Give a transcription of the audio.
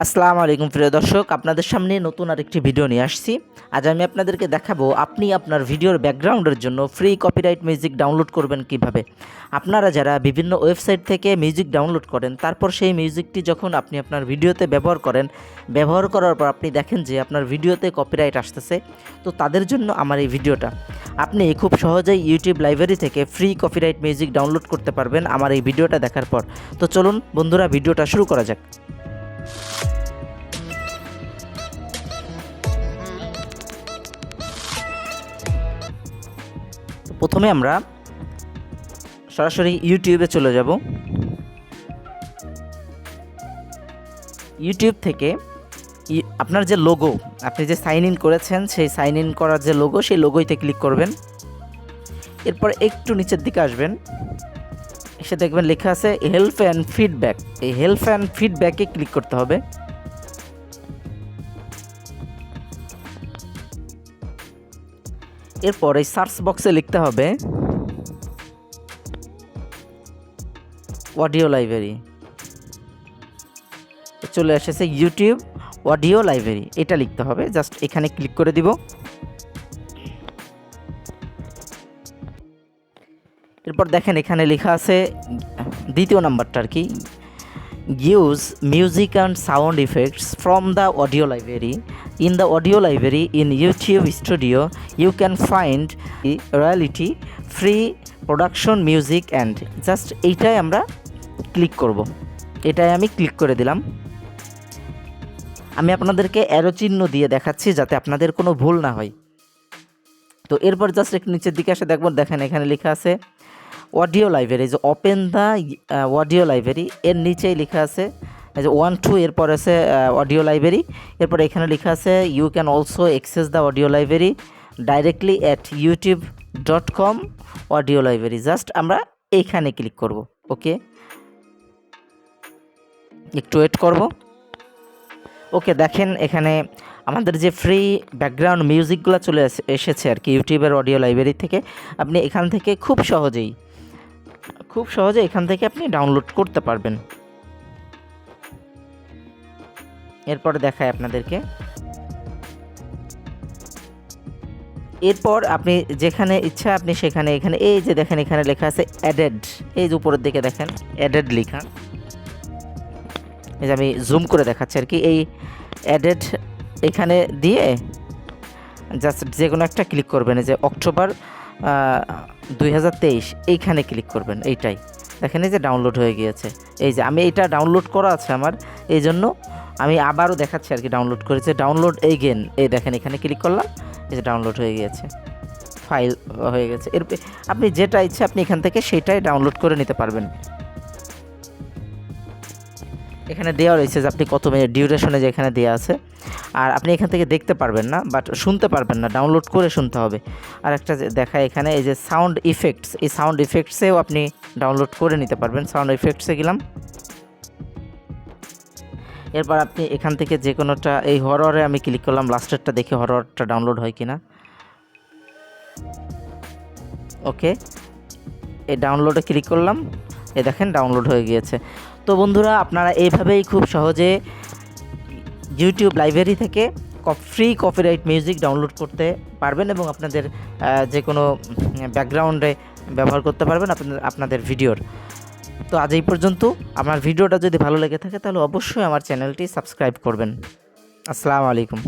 আসসালামু আলাইকুম প্রিয় দর্শক, আপনাদের সামনে নতুন আরেকটি ভিডিও নিয়ে আসছি। আজ আমি আপনাদেরকে দেখাবো আপনি আপনার ভিডিওর ব্যাকগ্রাউন্ডের জন্য ফ্রি কপিরাইট মিউজিক ডাউনলোড করবেন কিভাবে। আপনারা যারা বিভিন্ন ওয়েবসাইট থেকে মিউজিক ডাউনলোড করেন, তারপর সেই মিউজিকটি যখন আপনি আপনার ভিডিওতে ব্যবহার করেন, ব্যবহার করার পর আপনি দেখেন যে আপনার ভিডিওতে কপিরাইট আসতেছে, তো তাদের জন্য আমার এই ভিডিওটা। আপনি খুব সহজেই ইউটিউব লাইব্রেরি থেকে ফ্রি কপিরাইট মিউজিক ডাউনলোড করতে পারবেন আমার এই ভিডিওটা দেখার পর। তো চলুন বন্ধুরা, ভিডিওটা শুরু করা যাক। প্রথমে আমরা সরাসরি ইউটিউবে চলে যাব। ইউটিউব থেকে আপনার যে লোগো, আপনি যে সাইন ইন করেছেন, সেই সাইন ইন করার যে লোগো, সেই লোগোতে ক্লিক করবেন। এরপর একটু নিচের দিকে আসবেন, এসে দেখবেন লেখা আছে হেল্প অ্যান্ড ফিডব্যাক। এই হেল্প অ্যান্ড ফিডব্যাকে ক্লিক করতে হবে। এরপর এই সার্চ বক্সে লিখতে হবে অডিও লাইব্রেরি। চলে এসেছে ইউটিউব অডিও লাইব্রেরি, এটা লিখতে হবে। জাস্ট এখানে ক্লিক করে দিব। এরপর দেখেন এখানে লেখা আছে দ্বিতীয় নাম্বারটা আর কি, use music and sound effects from the audio library. In the audio library in YouTube Studio, you can find royalty free production music and just এইটাই আমরা ক্লিক করব। এটাই আমি ক্লিক করে দিলাম। আমি আপনাদেরকে অ্যারো চিহ্ন দিয়ে দেখাচ্ছি যাতে আপনাদের কোনো ভুল না হয়। তো এরপর জাস্ট একটু নিচের দিকে এসে দেখেন এখানে লেখা আছে অডিও লাইব্রেরি, যে ওপেন দ্য অডিও লাইব্রেরি। এর নিচেই লেখা আছে যে 1-2, এরপর আছে অডিও লাইব্রেরি। এরপর এখানে লেখা আছে you can also access the audio library directly at youtube.com audio library. Just আমরা এইখানে ক্লিক করব। ওকে, একটু ওয়েট করব। ওকে, দেখেন এখানে আমাদের যে ফ্রি ব্যাকগ্রাউন্ড মিউজিকগুলো চলে এসেছে আর কি ইউটিউবের অডিও লাইব্রেরি থেকে। আপনি এখান থেকে খুব সহজে এখান থেকে আপনি ডাউনলোড করতে পারবেন। এরপর দেখায় আপনাদেরকে। এরপর আপনি যেখানে ইচ্ছা আপনি সেখানে, এখানে এই যে দেখেন এখানে লেখা আছে অ্যাডেড, এই যে উপরের দিকে দেখেন অ্যাডেড লেখা। এই যে আমি জুম করে দেখাচ্ছি আর কি, এই অ্যাডেড এখানে দিয়ে জাস্ট যে কোনো একটা ক্লিক করবেন। এই যে অক্টোবর 2023 এইখানে ক্লিক করবেন। এইটাই দেখেন, এই যে ডাউনলোড হয়ে গিয়েছে। এই যে আমি এটা ডাউনলোড করা আছে আমার, এই জন্য আমি আবারও দেখাচ্ছি আর কি ডাউনলোড করেছে। ডাউনলোড এগেন, এই দেখেন এখানে ক্লিক করলাম, এই যে ডাউনলোড হয়ে গিয়েছে, ফাইল হয়ে গেছে। এর আপনি যেটা ইচ্ছে আপনি এখান থেকে সেটাই ডাউনলোড করে নিতে পারবেন। এখানে দেওয়া রয়েছে যে আপনি কত মিনিট ডিউরেশনে, যে এখানে দেওয়া আছে। আর আপনি এখান থেকে দেখতে পারবেন না, বাট শুনতে পারবেন না, ডাউনলোড করে শুনতে হবে। আর একটা দেখায় এখানে এই যে সাউন্ড ইফেক্টস, এই সাউন্ড ইফেক্টসেও আপনি ডাউনলোড করে নিতে পারবেন। সাউন্ড ইফেক্টসে গেলাম। এরপর আপনি এখান থেকে যে কোনোটা, এই হররে আমি ক্লিক করলাম, লাস্টেরটা দেখে হররটা ডাউনলোড হয় কিনা। ওকে, এই ডাউনলোডে ক্লিক করলাম, এই দেখেন ডাউনলোড হয়ে গিয়েছে। তো বন্ধুরা, আপনারা এইভাবেই খুব সহজে ইউটিউব লাইব্রেরি থেকে ফ্রি কপিরাইট মিউজিক ডাউনলোড করতে পারবেন এবং আপনাদের যে কোনো ব্যাকগ্রাউন্ডে ব্যবহার করতে পারবেন আপনাদের ভিডিওর। তো আজ এই পর্যন্ত। আমার ভিডিওটা যদি ভালো লেগে থাকে তাহলে অবশ্যই আমার চ্যানেলটি সাবস্ক্রাইব করবেন। আসসালামু আলাইকুম।